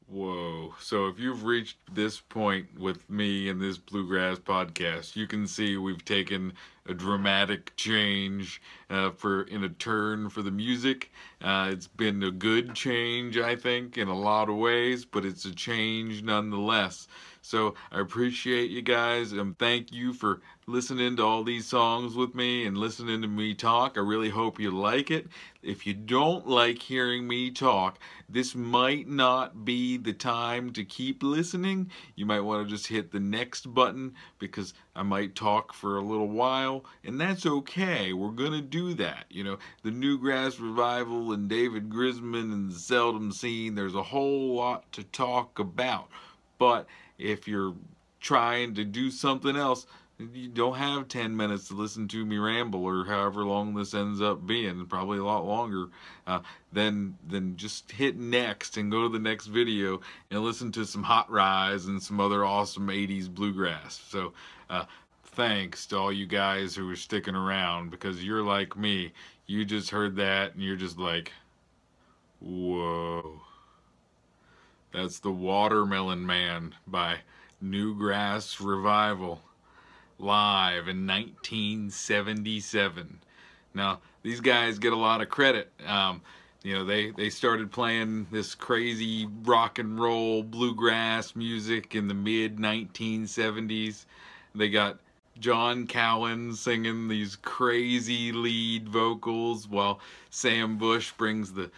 Whoa. So if you've reached this point with me in this Bluegrass podcast, you can see we've taken a dramatic change in a turn for the music. It's been a good change, I think, in a lot of ways, but it's a change nonetheless. So I appreciate you guys, and thank you for listening to all these songs with me and listening to me talk. I really hope you like it. If you don't like hearing me talk, this might not be the time to keep listening. You might want to just hit the next button because I might talk for a little while, and that's okay. We're gonna do that. You know, the Newgrass Revival and David Grisman and the Seldom Scene, there's a whole lot to talk about. But if you're trying to do something else, you don't have 10 minutes to listen to me ramble, or however long this ends up being, probably a lot longer, then just hit next and go to the next video and listen to some Hot Rise and some other awesome 80s bluegrass. So thanks to all you guys who are sticking around, because you're like me. You just heard that and you're just like, whoa. That's the Watermelon Man by Newgrass Revival, live in 1977. Now, these guys get a lot of credit. You know, they started playing this crazy rock and roll bluegrass music in the mid 1970s. They got John Cowan singing these crazy lead vocals while Sam Bush brings the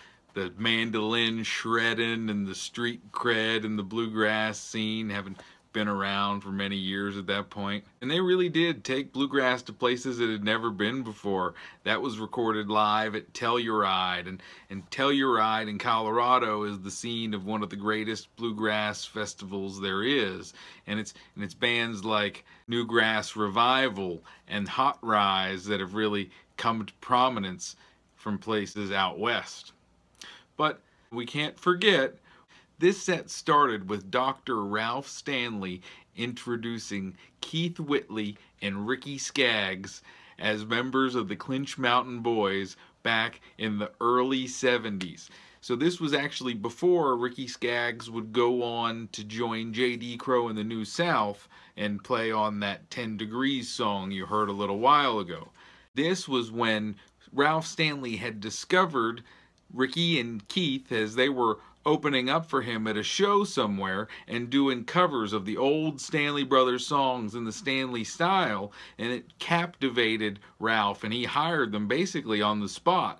mandolin shredding and the street cred and the bluegrass scene, having been around for many years at that point. And they really did take bluegrass to places it had never been before. That was recorded live at Telluride, and Telluride in Colorado is the scene of one of the greatest bluegrass festivals there is. And it's bands like Newgrass Revival and Hot Rise that have really come to prominence from places out west. But we can't forget, this set started with Dr. Ralph Stanley introducing Keith Whitley and Ricky Skaggs as members of the Clinch Mountain Boys back in the early 70s. So this was actually before Ricky Skaggs would go on to join J.D. Crowe in the New South and play on that 10 Degrees song you heard a little while ago. This was when Ralph Stanley had discovered Ricky and Keith as they were opening up for him at a show somewhere and doing covers of the old Stanley Brothers songs in the Stanley style, and it captivated Ralph, and he hired them basically on the spot.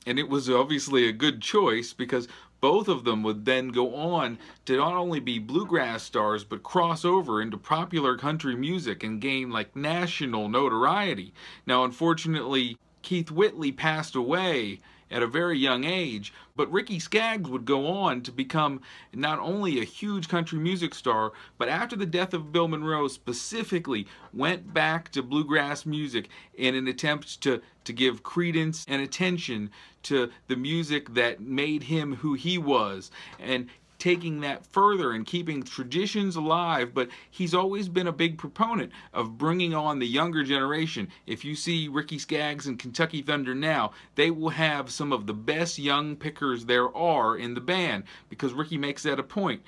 And it was obviously a good choice, because both of them would then go on to not only be bluegrass stars, but cross over into popular country music and gain like national notoriety. Now, unfortunately, Keith Whitley passed away at a very young age, but Ricky Skaggs would go on to become not only a huge country music star, but after the death of Bill Monroe specifically went back to bluegrass music in an attempt to give credence and attention to the music that made him who he was, and taking that further and keeping traditions alive. But he's always been a big proponent of bringing on the younger generation. If you see Ricky Skaggs and Kentucky Thunder now, they will have some of the best young pickers there are in the band, because Ricky makes that a point.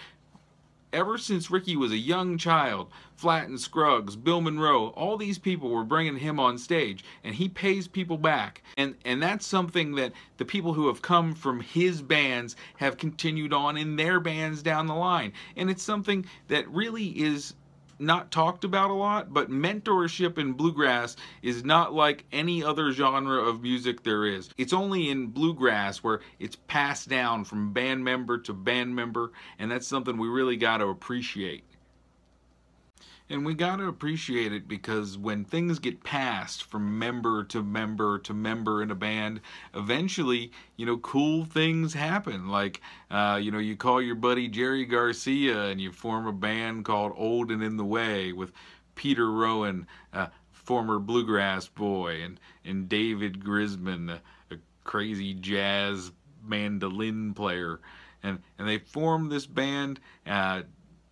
Ever since Ricky was a young child, Flatt and Scruggs, Bill Monroe, all these people were bringing him on stage, and he pays people back. And that's something that the people who have come from his bands have continued on in their bands down the line. And it's something that really is not talked about a lot, but mentorship in bluegrass is not like any other genre of music there is. It's only in bluegrass where it's passed down from band member to band member, and that's something we really got to appreciate. And we got to appreciate it because when things get passed from member to member to member in a band, eventually, you know, cool things happen. Like, you know, you call your buddy Jerry Garcia and you form a band called Old and in the Way with Peter Rowan, former bluegrass boy, and David Grisman, a crazy jazz mandolin player. And they form this band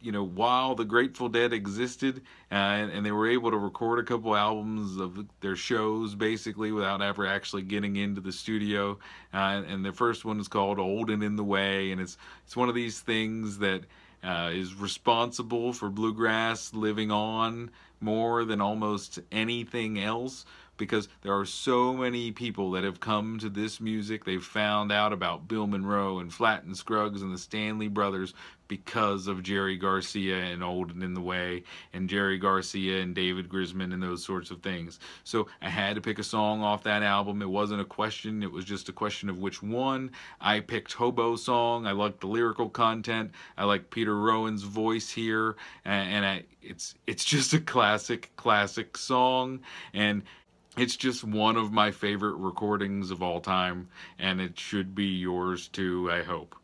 you know, while the Grateful Dead existed, and they were able to record a couple albums of their shows basically without ever actually getting into the studio. And the first one is called Old and in the Way, and it's one of these things that is responsible for bluegrass living on more than almost anything else, because there are so many people that have come to this music. They've found out about Bill Monroe and Flatt and Scruggs and the Stanley brothers because of Jerry Garcia and Old and in the Way, and Jerry Garcia and David Grisman and those sorts of things. So I had to pick a song off that album. It wasn't a question, it was just a question of which one. I picked Hobo Song. I liked the lyrical content. I like Peter Rowan's voice here, and it's just a classic song, and it's just one of my favorite recordings of all time, and it should be yours too, I hope.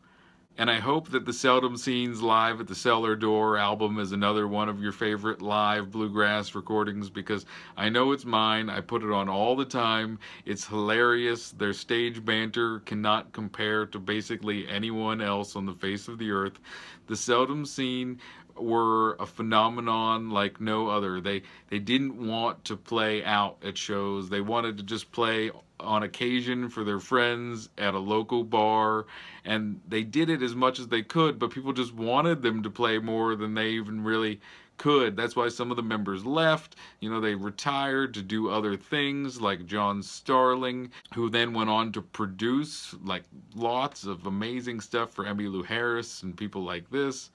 And I hope that the Seldom Scenes Live at the Cellar Door album is another one of your favorite live bluegrass recordings, because I know it's mine. I put it on all the time. It's hilarious. Their stage banter cannot compare to basically anyone else on the face of the earth. The Seldom Scene were a phenomenon like no other. They didn't want to play out at shows. They wanted to just play on occasion for their friends at a local bar, and they did it as much as they could, but people just wanted them to play more than they even really could. That's why some of the members left. You know, they retired to do other things, like John Starling, who then went on to produce like lots of amazing stuff for Emmylou Harris and people like this.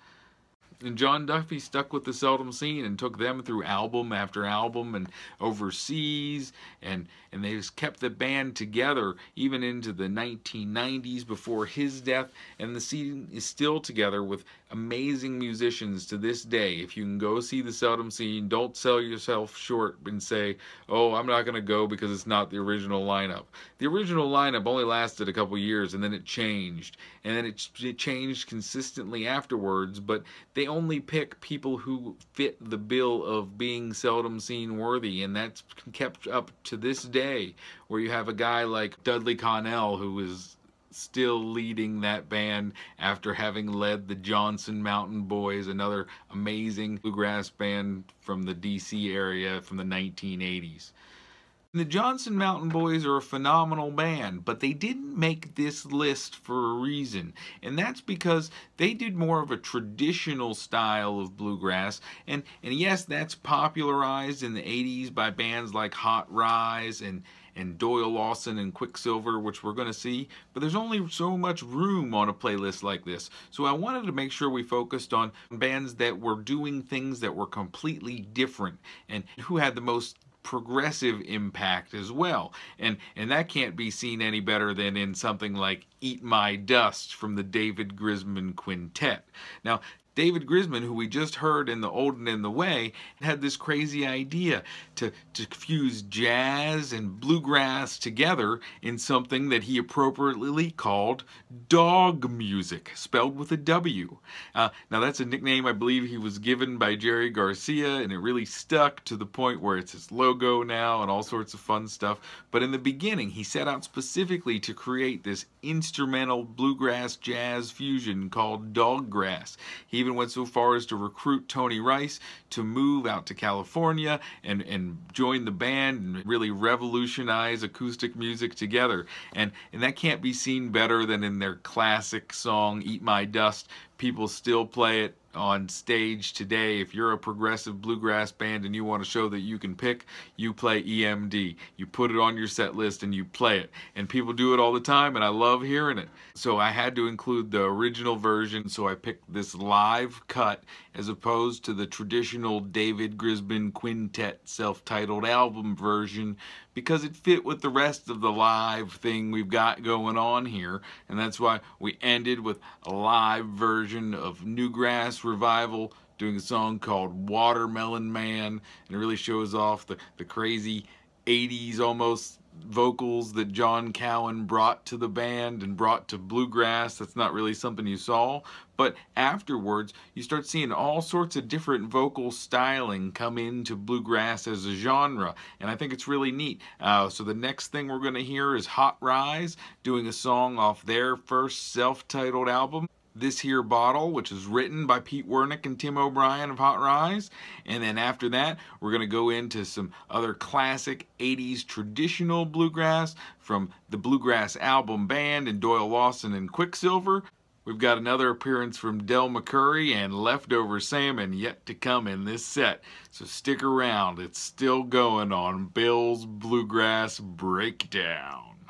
And John Duffy stuck with the Seldom Scene and took them through album after album and overseas, and they just kept the band together even into the 1990s before his death, and the scene is still together with amazing musicians to this day. If you can go see the Seldom Scene, don't sell yourself short and say, oh, I'm not going to go because it's not the original lineup. The original lineup only lasted a couple years, and then it changed, and then it changed consistently afterwards, but they only pick people who fit the bill of being Seldom Scene worthy, and that's kept up to this day, where you have a guy like Dudley Connell, who is still leading that band after having led the Johnson Mountain Boys, another amazing bluegrass band from the DC area from the 1980s. The Johnson Mountain Boys are a phenomenal band, but they didn't make this list for a reason, and that's because they did more of a traditional style of bluegrass, and yes, that's popularized in the 80s by bands like Hot Rise and Doyle Lawson and Quicksilver, which we're going to see, but there's only so much room on a playlist like this. So I wanted to make sure we focused on bands that were doing things that were completely different and who had the most progressive impact as well, and that can't be seen any better than in something like Eat My Dust from the David Grisman Quintet. Now, David Grisman, who we just heard in the Old and in the Way, had this crazy idea to fuse jazz and bluegrass together in something that he appropriately called dog music, spelled with a W. Now that's a nickname I believe he was given by Jerry Garcia, and it really stuck to the point where it's his logo now and all sorts of fun stuff. But in the beginning, he set out specifically to create this instrumental bluegrass jazz fusion called doggrass. He even went so far as to recruit Tony Rice to move out to California and join the band and really revolutionize acoustic music together. And that can't be seen better than in their classic song, Eat My Dust. People still play it on stage today. If you're a progressive bluegrass band and you want to show that you can pick, you play EMD. You put it on your set list and you play it. And people do it all the time, and I love hearing it. So I had to include the original version, so I picked this live cut as opposed to the traditional David Grisman Quintet self-titled album version, because it fit with the rest of the live thing we've got going on here, and that's why we ended with a live version of Newgrass Revival doing a song called Watermelon Man, and it really shows off the crazy 80s almost vocals that John Cowan brought to the band and brought to bluegrass. That's not really something you saw, but afterwards you start seeing all sorts of different vocal styling come into bluegrass as a genre, and I think it's really neat. So the next thing we're going to hear is Hot Rise doing a song off their first self-titled album. This Here Bottle, which is written by Pete Wernick and Tim O'Brien of Hot Rise. And then after that, we're going to go into some other classic 80s traditional bluegrass from the Bluegrass Album Band and Doyle Lawson and Quicksilver. We've got another appearance from Del McCurry and Leftover Salmon yet to come in this set. So stick around, it's still going on Bill's Bluegrass Breakdown.